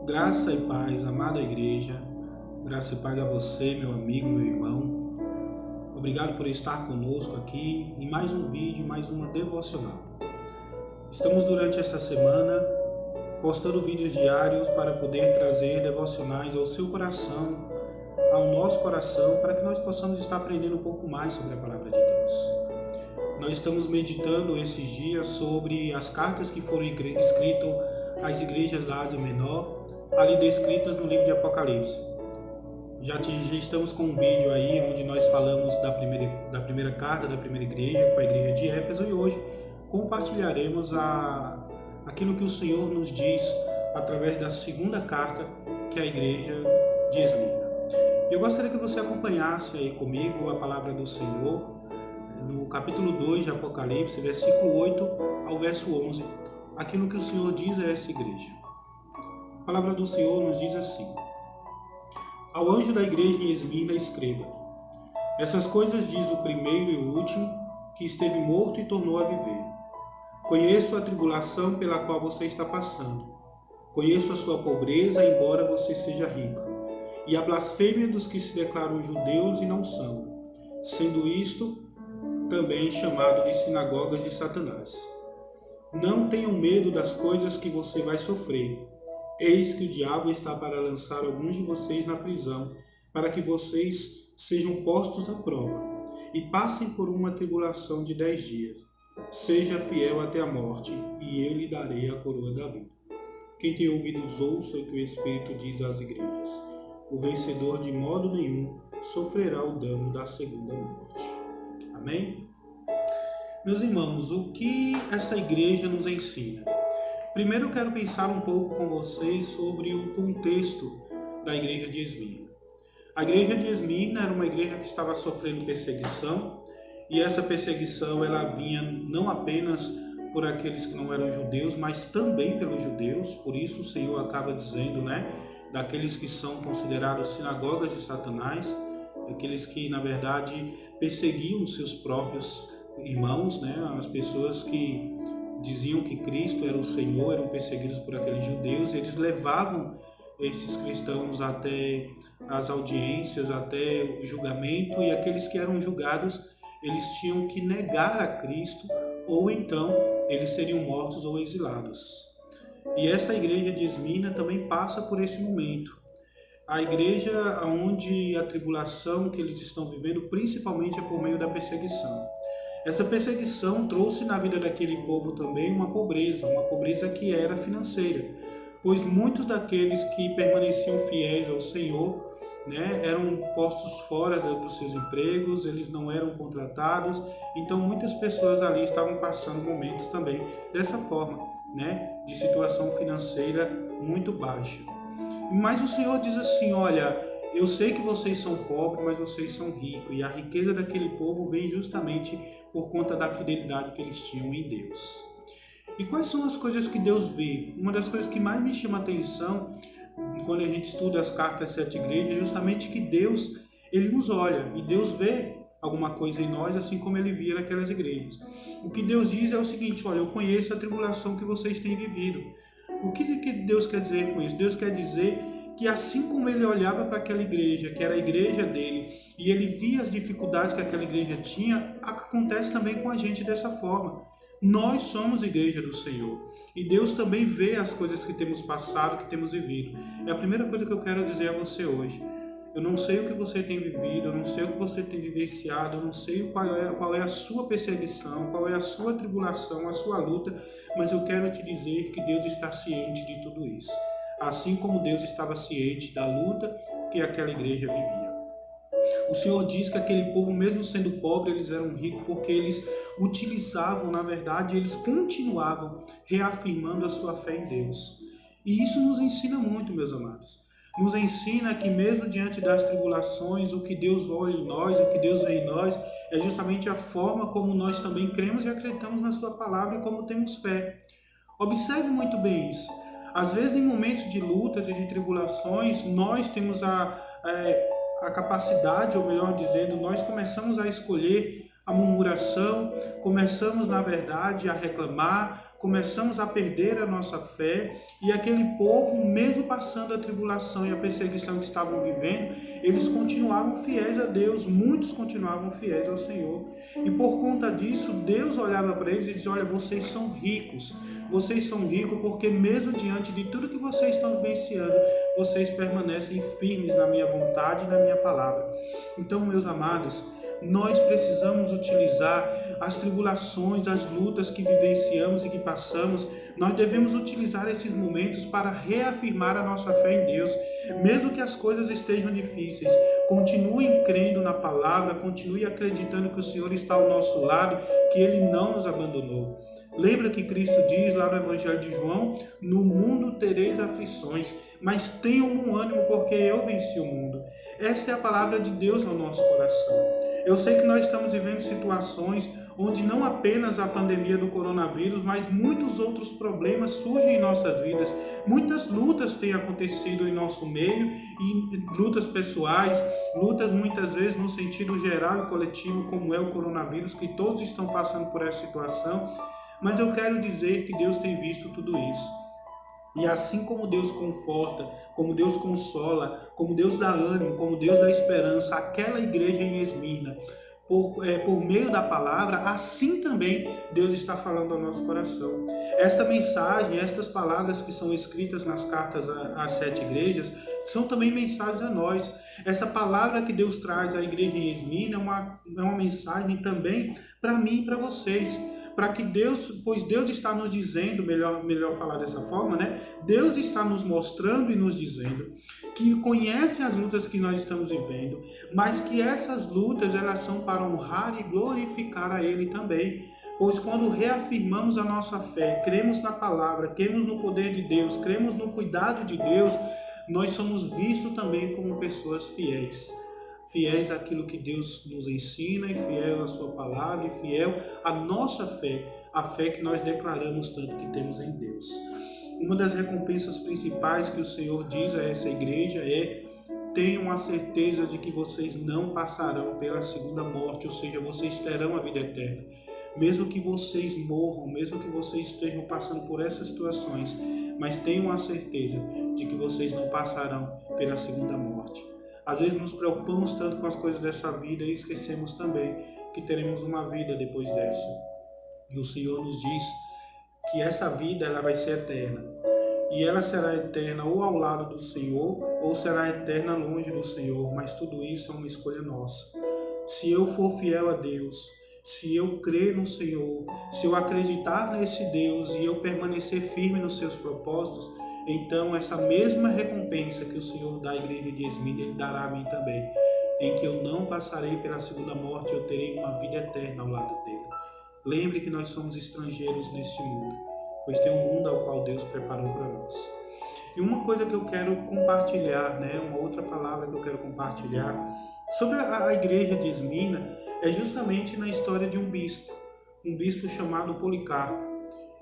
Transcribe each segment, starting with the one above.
Graça e paz, amada igreja, graça e paz a você, meu amigo, meu irmão. Obrigado por estar conosco aqui em mais um vídeo, mais uma devocional. Estamos durante esta semana postando vídeos diários para poder trazer devocionais ao seu coração, ao nosso coração, para que nós possamos estar aprendendo um pouco mais sobre a palavra de Deus. Nós estamos meditando esses dias sobre as cartas que foram escritas às igrejas da Ásia Menor, ali descritas no livro de Apocalipse. Já estamos com um vídeo aí onde nós falamos da primeira carta da primeira igreja, que foi a igreja de Éfeso, e hoje compartilharemos aquilo que o Senhor nos diz através da segunda carta, que é a igreja de Esmirna. Eu gostaria que você acompanhasse aí comigo a palavra do Senhor no capítulo 2 de Apocalipse, versículo 8 ao verso 11, aquilo que o Senhor diz a essa igreja. A palavra do Senhor nos diz assim: Ao anjo da igreja em Esmirna escreva: Essas coisas diz o primeiro e o último, que esteve morto e tornou a viver. Conheço a tribulação pela qual você está passando. Conheço a sua pobreza, embora você seja rico, e a blasfêmia dos que se declaram judeus e não são, sendo isto também chamado de sinagogas de Satanás. Não tenham medo das coisas que você vai sofrer. Eis que o diabo está para lançar alguns de vocês na prisão, para que vocês sejam postos à prova e passem por uma tribulação de 10 dias. Seja fiel até a morte, e eu lhe darei a coroa da vida. Quem tem ouvidos ouça o que o Espírito diz às igrejas. O vencedor de modo nenhum sofrerá o dano da segunda morte. Amém? Meus irmãos, o que essa igreja nos ensina? Primeiro eu quero pensar um pouco com vocês sobre o contexto da igreja de Esmirna. A igreja de Esmirna era uma igreja que estava sofrendo perseguição, e essa perseguição ela vinha não apenas por aqueles que não eram judeus, mas também pelos judeus. Por isso o Senhor acaba dizendo, daqueles que são considerados sinagogas de Satanás, aqueles que na verdade perseguiam os seus próprios irmãos, as pessoas que diziam que Cristo era o Senhor, eram perseguidos por aqueles judeus, e eles levavam esses cristãos até as audiências, até o julgamento, e aqueles que eram julgados, eles tinham que negar a Cristo, ou então eles seriam mortos ou exilados. E essa igreja de Esmirna também passa por esse momento. A igreja onde a tribulação que eles estão vivendo, principalmente é por meio da perseguição. Essa perseguição trouxe na vida daquele povo também uma pobreza que era financeira, pois muitos daqueles que permaneciam fiéis ao Senhor, eram postos fora dos seus empregos, eles não eram contratados, então muitas pessoas ali estavam passando momentos também dessa forma, de situação financeira muito baixa. Mas o Senhor diz assim: olha, eu sei que vocês são pobres, mas vocês são ricos, e a riqueza daquele povo vem justamente por conta da fidelidade que eles tinham em Deus. E quais são as coisas que Deus vê? Uma das coisas que mais me chama a atenção quando a gente estuda as cartas das 7 igrejas é justamente que Deus, Ele nos olha, e Deus vê alguma coisa em nós, assim como Ele via naquelas igrejas. O que Deus diz é o seguinte: olha, eu conheço a tribulação que vocês têm vivido. O que Deus quer dizer com isso? Deus quer dizer que assim como ele olhava para aquela igreja, que era a igreja dele, e ele via as dificuldades que aquela igreja tinha, acontece também com a gente dessa forma. Nós somos igreja do Senhor, e Deus também vê as coisas que temos passado, que temos vivido. É a primeira coisa que eu quero dizer a você hoje. Eu não sei o que você tem vivido, eu não sei o que você tem vivenciado, eu não sei qual é a sua perseguição, qual é a sua tribulação, a sua luta, mas eu quero te dizer que Deus está ciente de tudo isso. Assim como Deus estava ciente da luta que aquela igreja vivia. O Senhor diz que aquele povo, mesmo sendo pobre, eles eram ricos porque eles utilizavam, na verdade, eles continuavam reafirmando a sua fé em Deus. E isso nos ensina muito, meus amados. Nos ensina que mesmo diante das tribulações, o que Deus olha em nós, o que Deus vê em nós, é justamente a forma como nós também cremos e acreditamos na sua palavra e como temos fé. Observe muito bem isso. Às vezes, em momentos de lutas e de tribulações, nós temos a capacidade, ou melhor dizendo, nós começamos a escolher a murmuração, começamos, na verdade, a reclamar, começamos a perder a nossa fé, e aquele povo, mesmo passando a tribulação e a perseguição que estavam vivendo, eles continuavam fiéis a Deus, muitos continuavam fiéis ao Senhor. E por conta disso, Deus olhava para eles e dizia: olha, vocês são ricos porque mesmo diante de tudo que vocês estão vivenciando, vocês permanecem firmes na minha vontade e na minha palavra. Então, meus amados, nós precisamos utilizar as tribulações, as lutas que vivenciamos e que passamos. Nós devemos utilizar esses momentos para reafirmar a nossa fé em Deus. Mesmo que as coisas estejam difíceis, continue crendo na palavra, continue acreditando que o Senhor está ao nosso lado, que Ele não nos abandonou. Lembra que Cristo diz lá no Evangelho de João: no mundo tereis aflições, mas tenham bom ânimo, porque eu venci o mundo. Essa é a palavra de Deus no nosso coração. Eu sei que nós estamos vivendo situações onde não apenas a pandemia do coronavírus, mas muitos outros problemas surgem em nossas vidas. Muitas lutas têm acontecido em nosso meio, e lutas pessoais, lutas muitas vezes no sentido geral e coletivo, como é o coronavírus, que todos estão passando por essa situação. Mas eu quero dizer que Deus tem visto tudo isso. E assim como Deus conforta, como Deus consola, como Deus dá ânimo, como Deus dá esperança àquela igreja em Esmirna, por meio da palavra, assim também Deus está falando ao nosso coração. Esta mensagem, estas palavras que são escritas nas cartas às 7 igrejas, são também mensagens a nós. Essa palavra que Deus traz à igreja em Esmirna é uma mensagem também para mim e para vocês. Para que pois Deus está nos dizendo, melhor falar dessa forma, né? Deus está nos mostrando e nos dizendo que conhece as lutas que nós estamos vivendo, mas que essas lutas, elas são para honrar e glorificar a Ele também. Pois quando reafirmamos a nossa fé, cremos na palavra, cremos no poder de Deus, cremos no cuidado de Deus, nós somos vistos também como pessoas fiéis. Fiéis àquilo que Deus nos ensina, e fiel à sua palavra, e fiel à nossa fé, a fé que nós declaramos tanto que temos em Deus. Uma das recompensas principais que o Senhor diz a essa igreja é: tenham a certeza de que vocês não passarão pela segunda morte, ou seja, vocês terão a vida eterna. Mesmo que vocês morram, mesmo que vocês estejam passando por essas situações, mas tenham a certeza de que vocês não passarão pela segunda morte. Às vezes nos preocupamos tanto com as coisas dessa vida e esquecemos também que teremos uma vida depois dessa. E o Senhor nos diz que essa vida ela vai ser eterna. E ela será eterna ou ao lado do Senhor, ou será eterna longe do Senhor. Mas tudo isso é uma escolha nossa. Se eu for fiel a Deus, se eu crer no Senhor, se eu acreditar nesse Deus e eu permanecer firme nos seus propósitos, então essa mesma recompensa que o Senhor dá à igreja de Esmirna, Ele dará a mim também, em que eu não passarei pela segunda morte, eu terei uma vida eterna ao lado dele. Lembre que nós somos estrangeiros neste mundo, pois tem um mundo ao qual Deus preparou para nós. E uma coisa que eu quero compartilhar, uma outra palavra que eu quero compartilhar sobre a igreja de Esmirna, é justamente na história de um bispo chamado Policarpo.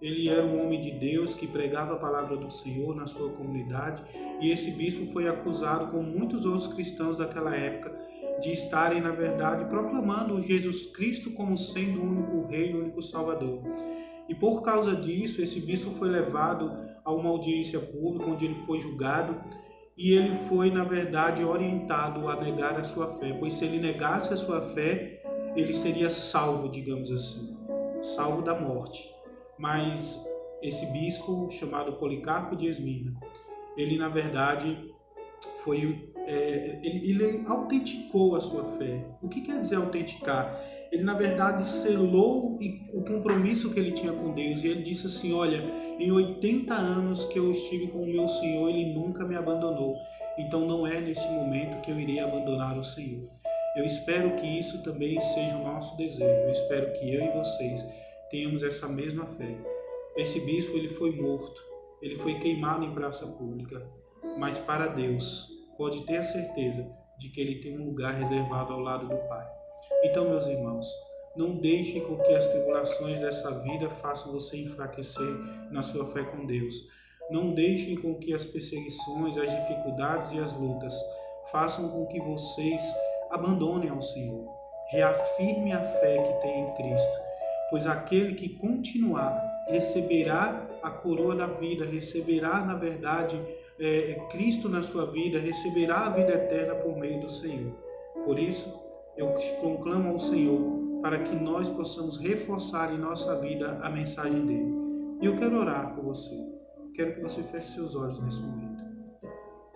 Ele era um homem de Deus que pregava a palavra do Senhor na sua comunidade, e esse bispo foi acusado, como muitos outros cristãos daquela época, de estarem, na verdade, proclamando Jesus Cristo como sendo o único Rei, o único Salvador. E por causa disso, esse bispo foi levado a uma audiência pública, onde ele foi julgado, e ele foi, na verdade, orientado a negar a sua fé, pois se ele negasse a sua fé, ele seria salvo, digamos assim, salvo da morte. Mas esse bispo, chamado Policarpo de Esmirna, ele na verdade ele autenticou a sua fé. O que quer dizer autenticar? Ele na verdade selou o compromisso que ele tinha com Deus, e ele disse assim: olha, em 80 anos que eu estive com o meu Senhor, Ele nunca me abandonou, então não é neste momento que eu irei abandonar o Senhor. Eu espero que isso também seja o nosso desejo. Eu espero que eu e vocês tenhamos essa mesma fé. Esse bispo, ele foi morto, ele foi queimado em praça pública, mas para Deus, pode ter a certeza de que ele tem um lugar reservado ao lado do Pai. Então, meus irmãos, não deixe com que as tribulações dessa vida façam você enfraquecer na sua fé com Deus. Não deixem com que as perseguições, as dificuldades e as lutas façam com que vocês abandonem ao Senhor. Reafirme a fé que tem em Cristo, pois aquele que continuar receberá a coroa da vida, receberá, na verdade, Cristo na sua vida, receberá a vida eterna por meio do Senhor. Por isso, eu conclamo ao Senhor para que nós possamos reforçar em nossa vida a mensagem dele. E eu quero orar por você. Quero que você feche seus olhos nesse momento.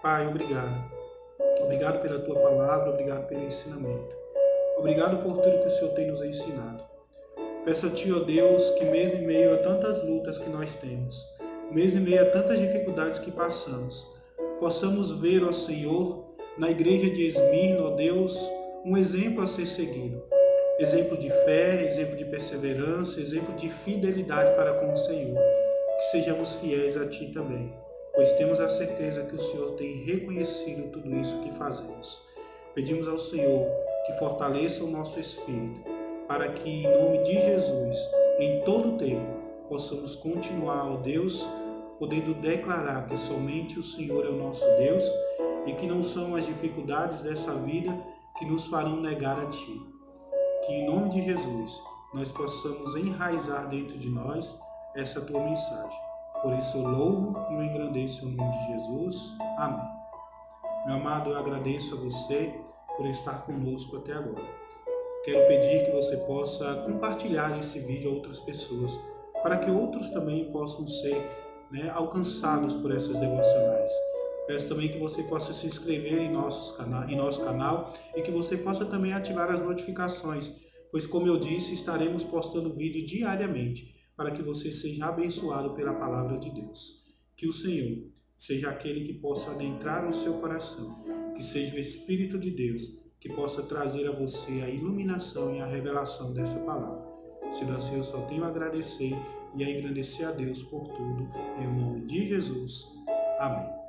Pai, obrigado. Obrigado pela tua palavra, obrigado pelo ensinamento. Obrigado por tudo que o Senhor tem nos ensinado. Peço a Ti, ó Deus, que mesmo em meio a tantas lutas que nós temos, mesmo em meio a tantas dificuldades que passamos, possamos ver, ó Senhor, na igreja de Esmirna, ó Deus, um exemplo a ser seguido. Exemplo de fé, exemplo de perseverança, exemplo de fidelidade para com o Senhor. Que sejamos fiéis a Ti também, pois temos a certeza que o Senhor tem reconhecido tudo isso que fazemos. Pedimos ao Senhor que fortaleça o nosso espírito, para que, em nome de Jesus, em todo o tempo, possamos continuar, ó Deus, podendo declarar que somente o Senhor é o nosso Deus e que não são as dificuldades dessa vida que nos farão negar a Ti. Que, em nome de Jesus, nós possamos enraizar dentro de nós essa Tua mensagem. Por isso eu louvo e eu engrandeço o nome de Jesus. Amém. Meu amado, eu agradeço a você por estar conosco até agora. Quero pedir que você possa compartilhar esse vídeo a outras pessoas, para que outros também possam ser alcançados por essas devocionais. Peço também que você possa se inscrever em nosso canal e que você possa também ativar as notificações, pois, como eu disse, estaremos postando vídeo diariamente, para que você seja abençoado pela palavra de Deus. Que o Senhor seja aquele que possa adentrar no seu coração, que seja o Espírito de Deus que possa trazer a você a iluminação e a revelação dessa palavra. Sendo assim, eu só tenho a agradecer e a engrandecer a Deus por tudo, em nome de Jesus. Amém.